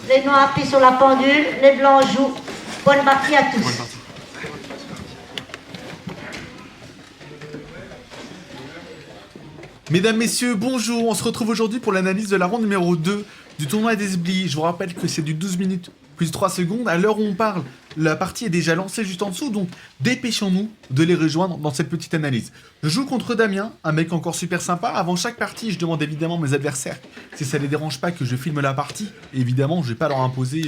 Les noirs appuient sur la pendule, les blancs jouent. Bonne partie à tous. Bonne partie. Mesdames, messieurs, bonjour. On se retrouve aujourd'hui pour l'analyse de la ronde numéro 2 du tournoi d'Esbly. Je vous rappelle que c'est du 12 minutes plus 3 secondes. À l'heure où on parle, la partie est déjà lancée juste en dessous, donc dépêchons-nous de les rejoindre dans cette petite analyse. Je joue contre Damien, un mec encore super sympa. Avant chaque partie, je demande évidemment à mes adversaires si ça les dérange pas que je filme la partie. Et évidemment, je vais pas leur imposer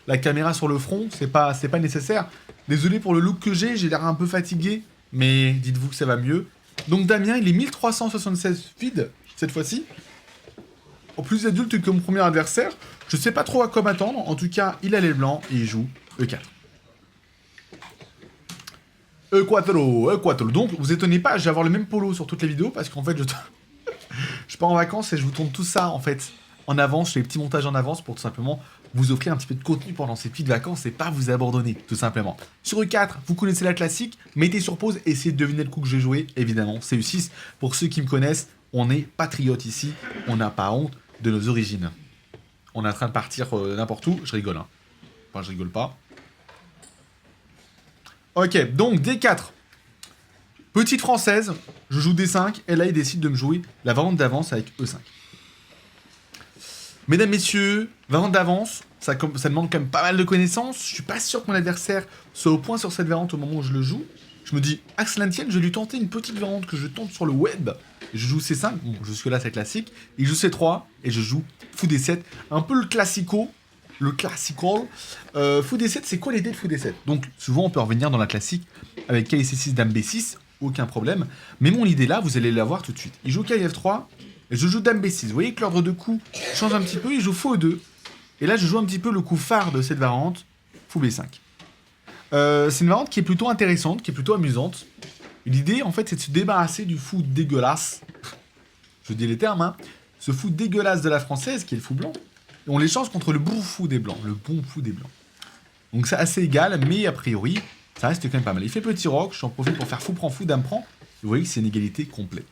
la caméra sur le front, c'est pas nécessaire. Désolé pour le look que j'ai l'air un peu fatigué, mais dites-vous que ça va mieux. Donc Damien, il est 1376 feed cette fois-ci. En plus adulte que mon premier adversaire. Je sais pas trop à quoi m'attendre. En tout cas, il a les blancs et il joue E4. E4. Donc, vous étonnez pas, je vais avoir le même polo sur toutes les vidéos parce qu'en fait, je pars en vacances et je vous tourne tout ça en fait en avance. Je fais les petits montages en avance pour tout simplement vous offrir un petit peu de contenu pendant ces petites vacances et pas vous abandonner, tout simplement. Sur E4, vous connaissez la classique, mettez sur pause, essayez de deviner le coup que j'ai joué, évidemment, c'est E6. Pour ceux qui me connaissent, on est patriote ici, on n'a pas honte de nos origines. On est en train de partir n'importe où, je rigole, hein. Enfin, je rigole pas. Ok, donc D4. Petite française, je joue D5, et là il décide de me jouer la variante d'avance avec E5. Mesdames, messieurs, variante d'avance, ça demande quand même pas mal de connaissances. Je suis pas sûr que mon adversaire soit au point sur cette variante au moment où je le joue. Je me dis, Axlantienne, je vais lui tenter une petite variante que je tente sur le web. Je joue C5, bon, jusque-là c'est classique. Il joue C3, et je joue Fou D7. Un peu le classico. Le classical. Fou D7, c'est quoi l'idée de Fou D7? Donc, souvent on peut revenir dans la classique avec Cavalier C6, Dame B6, aucun problème. Mais mon idée là, vous allez la voir tout de suite. Il joue Cavalier F3, et je joue Dame B6. Vous voyez que l'ordre de coups change un petit peu, il joue Fou E2. Et là, je joue un petit peu le coup phare de cette variante, Fou B5. C'est une variante qui est plutôt intéressante, qui est plutôt amusante. L'idée, en fait, c'est de se débarrasser du fou dégueulasse. Je dis les termes, hein. Ce fou dégueulasse de la française, qui est le fou blanc. Et on l'échange contre le bon fou des blancs. Le bon fou des blancs. Donc c'est assez égal, mais a priori, ça reste quand même pas mal. Il fait petit roc, j'en profite pour faire fou prend fou, dame prend. Vous voyez que c'est une égalité complète.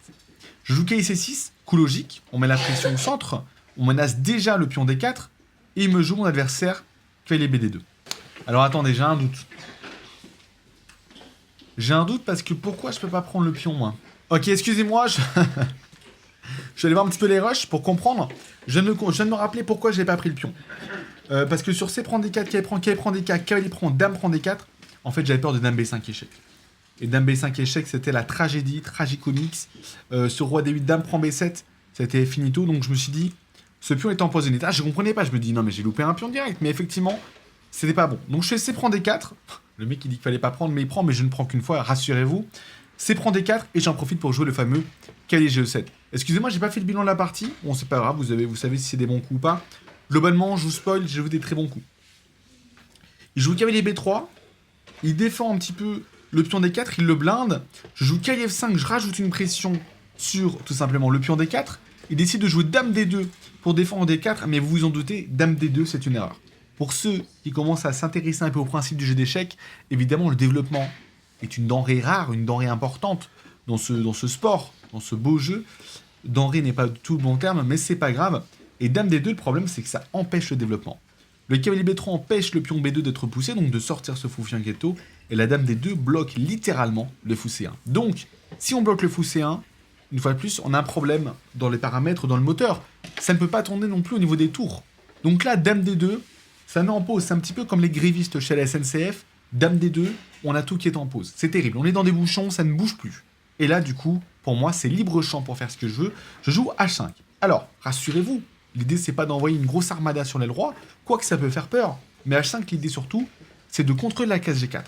Je joue Cavalier C6, coup logique. On met la pression au centre. On menace déjà le pion D4. Et il me joue mon adversaire, Cavalier BD2. Alors attendez, j'ai un doute. J'ai un doute parce que pourquoi je peux pas prendre le pion, moi? Ok, excusez-moi, je vais aller voir un petit peu les rushs pour comprendre. Je viens de me rappeler pourquoi j'ai pas pris le pion. Parce que sur C prend D4, cavalier prend D4, cavalier prend, dame prend D4, en fait j'avais peur de dame B5 échec. Et dame B5 échec, c'était la tragédie, tragicomics. Ce roi D8, dame prend B7, c'était finito, donc je me suis dit, ce pion est empoisonné. Ah, je comprenais pas, je me dis, non mais j'ai loupé un pion direct, mais effectivement, c'était pas bon. Donc je fais C prend D4, le mec il dit qu'il fallait pas prendre, mais il prend, mais je ne prends qu'une fois, rassurez-vous. C prend D4, et j'en profite pour jouer le fameux cavalier G7. Excusez-moi, j'ai pas fait le bilan de la partie, bon c'est pas grave, vous savez si c'est des bons coups ou pas. Globalement, je vous spoil, j'ai joué des très bons coups. Il joue cavalier B3, il défend un petit peu le pion D4, il le blinde. Je joue cavalier F5, je rajoute une pression sur tout simplement le pion D4. Il décide de jouer dame D2 pour défendre D4, mais vous vous en doutez, dame D2 c'est une erreur. Pour ceux qui commencent à s'intéresser un peu au principe du jeu d'échecs, évidemment le développement est une denrée rare, une denrée importante dans ce sport, dans ce beau jeu. Denrée n'est pas du tout le bon terme, mais c'est pas grave. Et dame D2, le problème c'est que ça empêche le développement. Le cavalier B3 empêche le pion B2 d'être poussé, donc de sortir ce fou fianchetto, et la dame D2 bloque littéralement le fou C1. Donc, si on bloque le fou C1, une fois de plus, on a un problème dans les paramètres, dans le moteur. Ça ne peut pas tourner non plus au niveau des tours. Donc là, dame D2, ça met en pause. C'est un petit peu comme les grévistes chez la SNCF. Dame D2, on a tout qui est en pause. C'est terrible. On est dans des bouchons, ça ne bouge plus. Et là, du coup, pour moi, c'est libre champ pour faire ce que je veux. Je joue H5. Alors, rassurez-vous, l'idée, c'est pas d'envoyer une grosse armada sur l'aile roi, quoique ça peut faire peur. Mais H5, l'idée surtout, c'est de contrôler la case G4.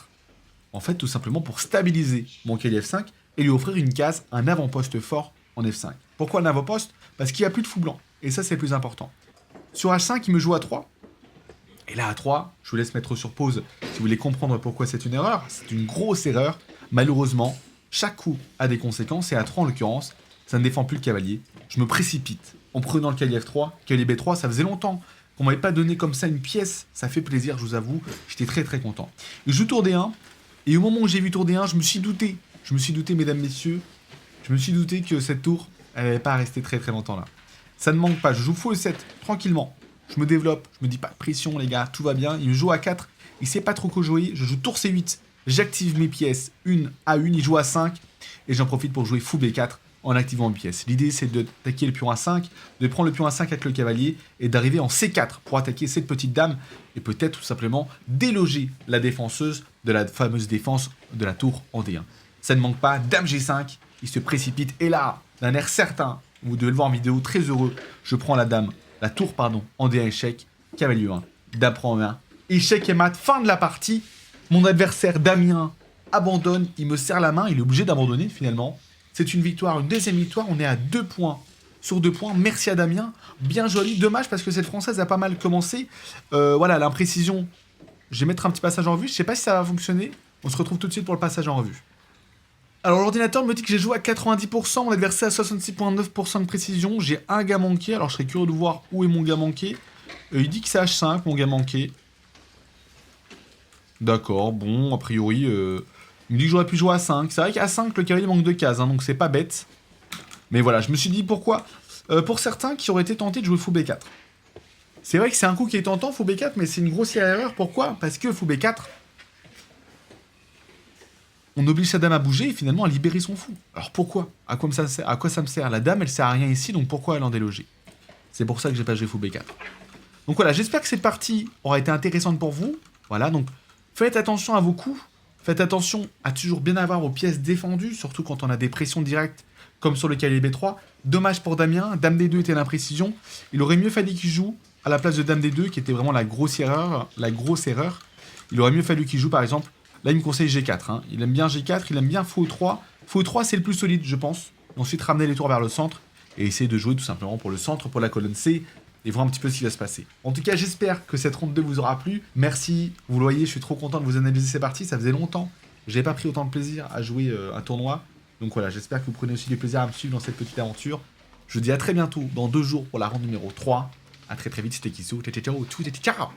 En fait, tout simplement pour stabiliser mon cavalier F5 et lui offrir une case, un avant-poste fort en F5. Pourquoi un avant-poste? Parce qu'il n'y a plus de fou blanc. Et ça, c'est le plus important. Sur H5, il me joue A3. Et là, A3, je vous laisse mettre sur pause si vous voulez comprendre pourquoi c'est une erreur. C'est une grosse erreur. Malheureusement, chaque coup a des conséquences. Et A3, en l'occurrence, ça ne défend plus le cavalier. Je me précipite en prenant le cavalier F3. Cavalier B3, ça faisait longtemps qu'on m'avait pas donné comme ça une pièce. Ça fait plaisir, je vous avoue. J'étais très très content. Je joue tour D1. Et au moment où j'ai vu tour D1, je me suis douté. Je me suis douté, mesdames, messieurs. Je me suis douté que cette tour, elle n'allait pas rester très très longtemps là. Ça ne manque pas. Je joue fou E7 tranquillement. je me développe, je me dis pas de pression les gars, tout va bien. Il joue à 4, il sait pas trop quoi jouer, je joue tour C8, j'active mes pièces, une à une, il joue à 5, et j'en profite pour jouer fou B4 en activant mes pièces. L'idée c'est de attaquer le pion à 5, de prendre le pion à 5 avec le cavalier, et d'arriver en C4 pour attaquer cette petite dame, et peut-être tout simplement déloger la défenseuse de la fameuse défense de la tour en D1. Ça ne manque pas, dame G5, il se précipite, et là, d'un air certain, vous devez le voir en vidéo, très heureux, je prends la tour, en D1 échec, cavalier 1, dame prend en main, échec et mat, fin de la partie, mon adversaire Damien abandonne, il me serre la main, il est obligé d'abandonner finalement, c'est une victoire, une deuxième victoire, on est à 2 points, sur 2 points, merci à Damien, bien joli, dommage parce que cette française a pas mal commencé, voilà, l'imprécision, je vais mettre un petit passage en revue, je sais pas si ça va fonctionner, on se retrouve tout de suite pour le passage en revue. Alors l'ordinateur me dit que j'ai joué à 90%, mon adversaire à 66,9% de précision, j'ai un gars manqué, alors je serais curieux de voir où est mon gars manqué. Il dit que c'est H5, mon gars manqué. D'accord, bon, a priori, il me dit que j'aurais pu jouer à 5. C'est vrai qu'à 5, le cavalier manque de cases, hein, donc c'est pas bête. Mais voilà, je me suis dit pourquoi. Pour certains qui auraient été tentés de jouer fou B4. C'est vrai que c'est un coup qui est tentant, fou B4, mais c'est une grossière erreur. Pourquoi? Parce que fou B4... on oblige sa dame à bouger et finalement à libérer son fou. Alors pourquoi? À quoi ça me sert? La dame, elle sert à rien ici, donc pourquoi elle en déloger? C'est pour ça que j'ai pas joué fou B4. Donc voilà, j'espère que cette partie aura été intéressante pour vous. Voilà, donc faites attention à vos coups. Faites attention à toujours bien avoir vos pièces défendues, surtout quand on a des pressions directes, comme sur le cavalier B3. Dommage pour Damien, dame D2 était l'imprécision. Il aurait mieux fallu qu'il joue à la place de dame D2, qui était vraiment la grosse erreur. Il aurait mieux fallu qu'il joue, par exemple, là il me conseille G4. Hein. Il aime bien G4, il aime bien fou E3. Fou E3 c'est le plus solide, je pense. Ensuite, ramener les tours vers le centre, et essayer de jouer tout simplement pour le centre, pour la colonne C, et voir un petit peu ce qui va se passer. En tout cas, j'espère que cette ronde 2 vous aura plu. Merci, vous le voyez, je suis trop content de vous analyser ces parties. Ça faisait longtemps que j'avais pas pris autant de plaisir à jouer un tournoi. Donc voilà, j'espère que vous prenez aussi du plaisir à me suivre dans cette petite aventure. Je vous dis à très bientôt, dans 2 jours, pour la ronde numéro 3. A très vite, c'était Kissou. Ciao, ciao, ciao.